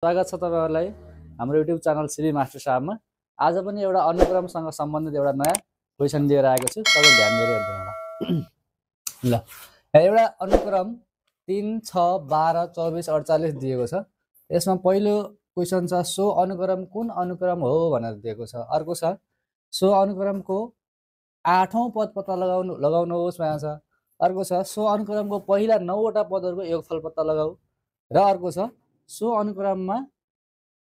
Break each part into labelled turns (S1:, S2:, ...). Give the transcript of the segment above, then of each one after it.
S1: स्वागत छ तपाईहरुलाई हाम्रो YouTube च्यानल श्री मास्टर साहबमा। आज पनि एउटा अनुक्रमसँग सम्बन्धित एउटा नयाँ क्वेशन लिएर आएको छु। तपाईले ध्यान दिएर हेर्नु होला। ल, एउटा अनुक्रम 3 6 12 24 48 दिएको छ। यसमा पहिलो क्वेशन छ सो अनुक्रम कुन अनुक्रम हो भनेर दिएको छ। अर्को छ सो अनुक्रमको 8औं पद पत्ता लगाउनुहोस् भनेको छ। अर्को छ सो अनुक्रमको पहिला 9 वटा पदहरुको योगफल पत्ता लगाऊ। र अर्को छ सो अनुक्रममा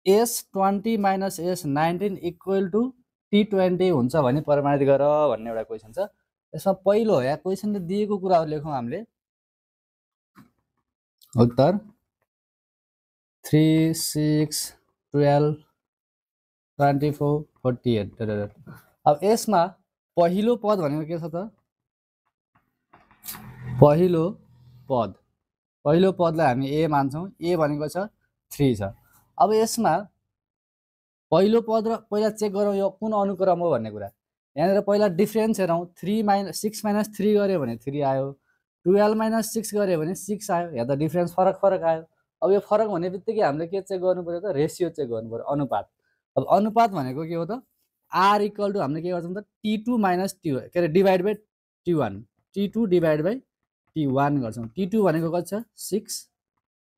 S1: S20 - S19 = T20 हुन्छ भने प्रमाणित गर भन्ने एउटा क्वेशन छ। यसमा पहिलो या क्वेशनले दिएको कुराहरु लेखौं हामीले। उत्तर 3 6 12 24 48। अब यसमा पहिलो पद भनेको के छ त? पहिलो पदलाई हामी a मान्छौं। a भनेको छ 3 छ। अब यसमा पहिलो पद र पहिला चेक गरौँ यो कुन अनुक्रम हो भन्ने कुरा। यहाँनिर पहिला डिफरेन्स हेरौं। 6 - 3 गर्यो भने 3 आयो। 12 - 6 गर्यो भने 6 आयो। यहाँ त डिफरेन्स फरक आयो। अब यो फरक भन्ने बित्तिकै हामीले के चेक गर्नु पर्यो त? रेशियो चेक गर्नु पर्यो, अनुपात। अब अनुपात भनेको के हो त? R = हामीले के गर्छौं त? T2 - T के रे divide by T1। T2 divide by T1 गर्छौं। T2 भनेको कति छ? 6,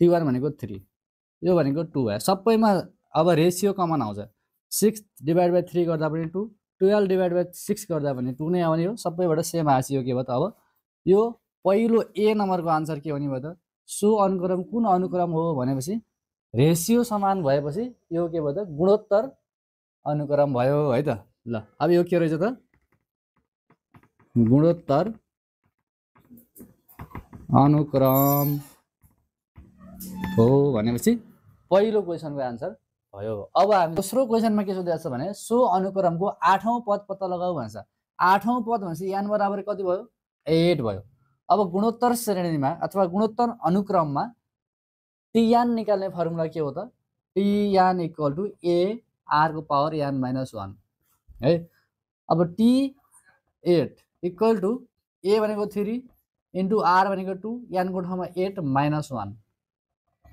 S1: T1 भनेको 3। यो भनेको 2 हो। सबैमा अब रेशियो कमन आउँछ। 6 डिभाइड बाइ 3 गर्दा पनि 2, 12 डिभाइड बाइ 6 गर्दा पनि 2 नै आउने हो। सबैबाट सेम आयो। के भयो त? अब यो पहिलो A नम्बरको आन्सर के हुने भयो त? सो अनुक्रम कुन अनुक्रम हो भनेपछि रेशियो समान भएपछि यो के भयो त? गुणोत्तर अनुक्रम भयो है त। ल, अब यो के रहेछ त? गुणोत्तर अनुक्रम हो भनेपछि पहिलो क्वेशनको आन्सर भयो। अब हामी दोस्रो क्वेशनमा के सोधेको छ भने सो अनुक्रमको 8औं पद पत्ता लगाऊ भन्छ। 8औं पद भनेपछि n बराबर कति भयो? 8 भयो। अब गुणोत्तर श्रेणीमा अथवा गुणोत्तर अनुक्रममा Tn निकाल्ने फर्मुला के हो त? Tn = a r को पावर n - 1 है। अब T8 = a भनेको 3 इन्टु r भनेको 2, n को ठाउँमा 8 - 1,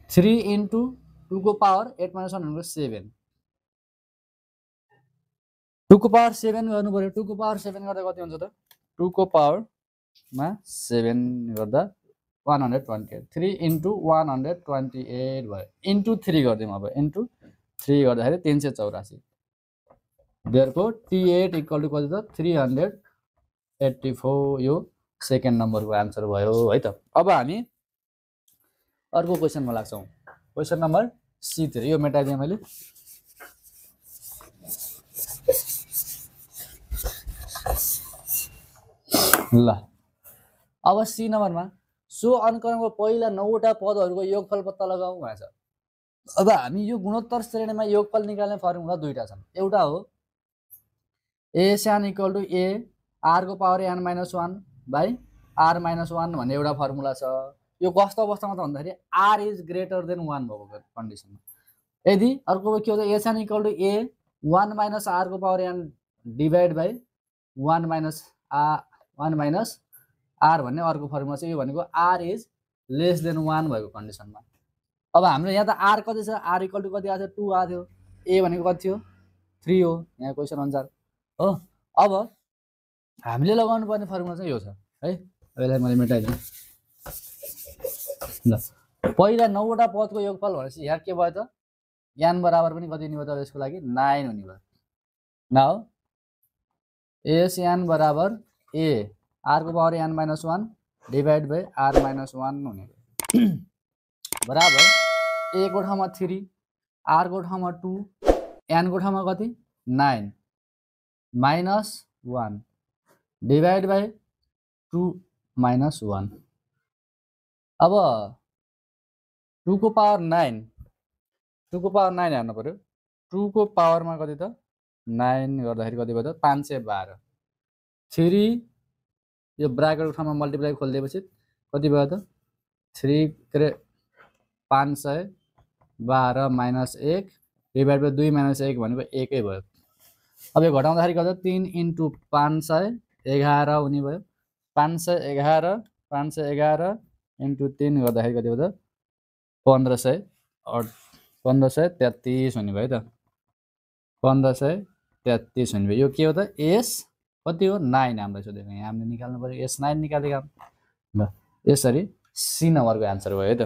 S1: 3 इन्टु 2 को पावर 8 - 1 भनेको 7, 2 को पावर 7 गर्नु पर्यो। 2 को पावर 7 गर्दा कति हुन्छ त? 2 को पावर मा 7 गर्दा 128, 3 इन्टु 128 भयो। इन्टु 3 गर्दियौं। अब इन्टु 3 गर्दाखेरि 384। देयरफोर T8 = कति त? 384। यो सेकेन्ड नम्बरको आन्सर भयो है त। अब हामी अर्को क्वेशनमा लाग्छौं। क्वेशन नम्बर C तिर। यो मेटाइदिएँ मैले। ल, अब C नम्बरमा सो अनुक्रमको पहिला 9 वटा पदहरुको योगफल पत्ता लगाऊ भन्छ। अब हामी यो गुणोत्तर श्रेणीमा योगफल निकाल्ने फर्मुला दुईटा छन्। एउटा हो ASN = a r को पावर n - 1 बाइ r - 1 भन्ने एउटा फर्मुला छ। यो कस्तो अवस्थामा त भन्दाखेरि r इज ग्रेटर देन 1 भएको कन्डिसनमा। यदि अर्को के हो त? ASN = a 1 - r को power n divide by 1 - r भन्ने अर्को फर्मुला छ। यो भनेको r इज लेस देन 1 भएको कन्डिसनमा। अब हाम्रो यहाँ त r कति छ? r = कति आथ्यो? 2 आथ्यो। a भनेको कति थियो? 3 हो यहाँ क्वेशन अनुसार हो। अब हामीले लगाउनु पर्ने फर्मुला चाहिँ यो छ है। यसलाई मैले मेटाइदिएँ। ल, पहिला 9 वटा पदको योगफल भनेपछि यहाँ के भयो त? n बराबर पनि कति हुने भयो त? यसको लागि 9 हुने भयो। नाउ ASN बराबर a r को power n - 1 divide by r - 1 हुने भयो। बराबर a को ठाउँमा 3, r को ठाउँमा 2, n को ठाउँमा कति? 9 - 1 डिभाइड बाइ 2 - 1। अब 2 को पावर 9 हेर्नु पर्यो। 2 को पावरमा कति त? 9 गर्दाखेरि कति भयो त? 512। 3 यो ब्राकेटको ठाउँमा मल्टिप्लाई खोल्दिएपछि कति भयो त? 3 के रे 512 - 1 डिभाइड बाइ 2 - 1 भनेको 1 कै भयो। अब यो घटाउँदाखेरि कति? 3 इन्टु 511 हुने भयो। 511 इन्टु 3 गर्दाखेरि कति भयो त? 1508 1533 हुने भयो त 1533 हुने भयो यो के हो त एस कति हो 9 हामीलाई सोधेको यहाँ हामीले निकाल्नु पर्यो एस 9 निकालेका ल यसरी सी नम्बरको आन्सर भयो त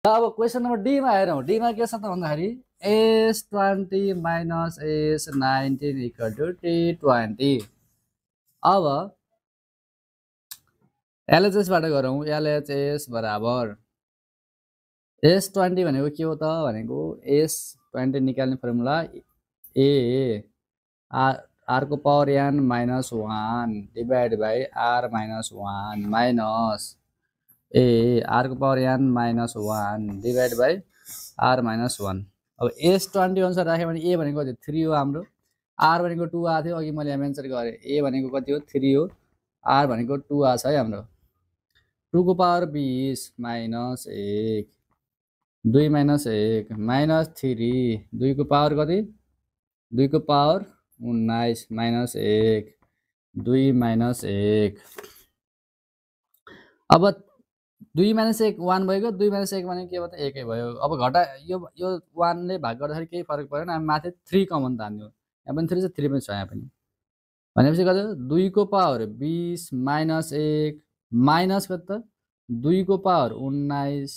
S1: अब क्वेसन नम्बर डी मा हेरौँ डी मा के छ त भन्दाखेरि S20 minus S19 equal to T20 अब LHS बाट गरौँ LHS बराबर S20 भनेको के हो त भनेको S20 निकाल्ने फर्मुला A R को power n minus 1 divided by R minus 1 minus A R को power n minus 1 divided by R minus 1 अब S20 अनुसार राख्यो भने A भनेको कति 3 हो हाम्रो R भनेको 2 आएको थियो अघि मैले मेन्सन गरेँ A भनेको कति हो 3 हो R भनेको 2 आछ है हाम्रो 2 को पावर 20 minus 1 2 minus 1 minus 3 2 को पावर कति 2 को पावर 19 minus 1 2 minus 1 अब 2 minus 1 1 भएको 2 minus 1 भनेको के भयो त 1 ै भयो अब घटा यो 1 ले भाग गर्दाखेरि केही फरक परेन हामी माथि 3 कमन तान्दियौ यहाँ पनि 3 छ 3 पनि छ यहाँ पनि भनेपछि कति 2 को पावर 20 minus 1 माइनस कति त 2 को पावर 19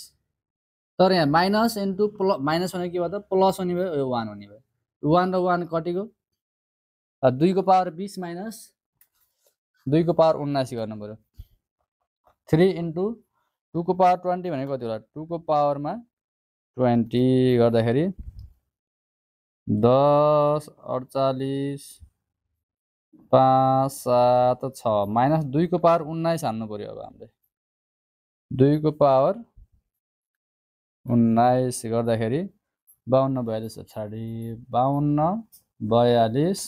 S1: तर यहाँ माइनस इन्टु प्लस माइनस भनेको के भयो त प्लस हुने भयो यो 1 हुने भयो 1 र 1 कतिको 2 को पावर 20 माइनस 2 को पावर 19 गर्नु पर्यो 3 इन्टु 2 को पावर 20 भनेको कति होला 2 को पावरमा 20 गर्दाखेरि 10 48 5 7 6 माइनस 2 को पावर 19 हाल्नु पर्यो अब हामीले 2 को पावर 19 गर्दाखेरि 52 42 60 52 42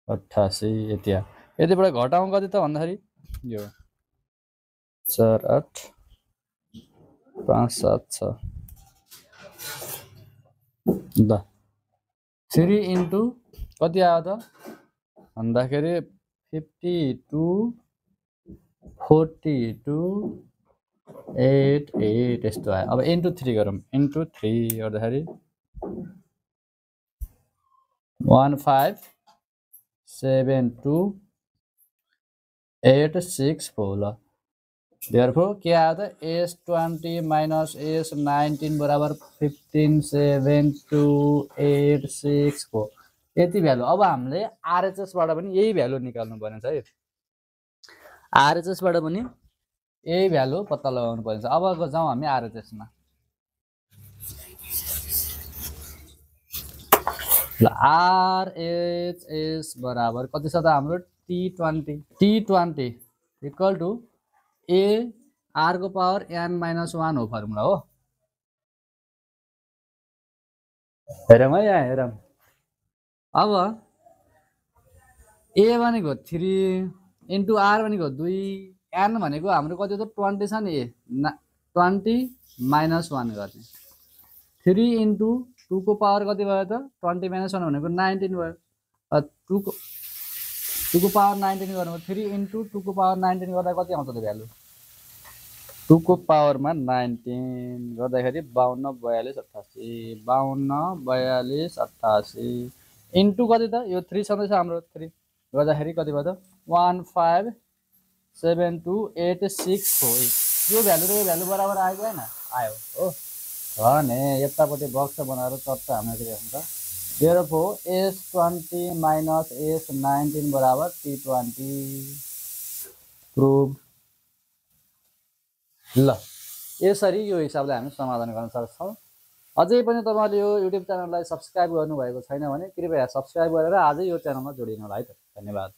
S1: 88 यतिबाट घटाउँ कति त भन्दाखेरि यो 4 8 5 7 6 ल 3 इन्टु कति आयो त भन्दाखेरि 52 42 8 8 यस्तो आयो अब इन्टु 3 गरौँ इन्टु 3 गर्दाखेरि 1572 864 ल therefore के आयो त S20 minus S19 बराबर 1572864 यति भ्यालु अब हामीले RHS बाट पनि यही भ्यालु निकाल्नु पर्ने छ है RHS बाट पनि यही भ्यालु पत्ता लगाउनु पर्ने छ अब जाउँ हामी RHS मा ल RHS बराबर कति छ त हाम्रो T20 equal to A R को पावर n minus 1 हो फर्मुला हो हेरौँ है यहाँ हेरौँ अब A भनेको 3 इन्टु R भनेको 2 n भनेको हाम्रो कति त 20 छ नि 20 minus 1 गर्ने 3 इन्टु 2 को पावर कति भयो त 20 minus 1 भनेको 19 भयो 2 को पावर 19 गर्नु 3 इन्टु 2 को पावर 19 गर्दा कति आउँछ त भ्यालु 2 को पावरमा 19 गर्दाखेरि 52 42 88 52 42 88 इन्टु कति त यो 3 छँदैछ हाम्रो 3 गर्दाखेरि कति भयो त 1572864 यो भ्यालु र यो भ्यालु बराबर आयो हैन आयो हो भने यतापट्टि बक्स बनाएर चट्ट हामीले के हुन्छ therefore S20 minus S19 बराबर T20 प्रुभ ल यसरी यो हिसाबले हामी समाधान गर्न सक्छौं अझै पनि तपाईले यो युट्युब च्यानललाई सब्स्क्राइब गर्नुभएको छैन भने कृपया सब्स्क्राइब गरेर आजै यो च्यानलमा जोडिनु होला है त धन्यवाद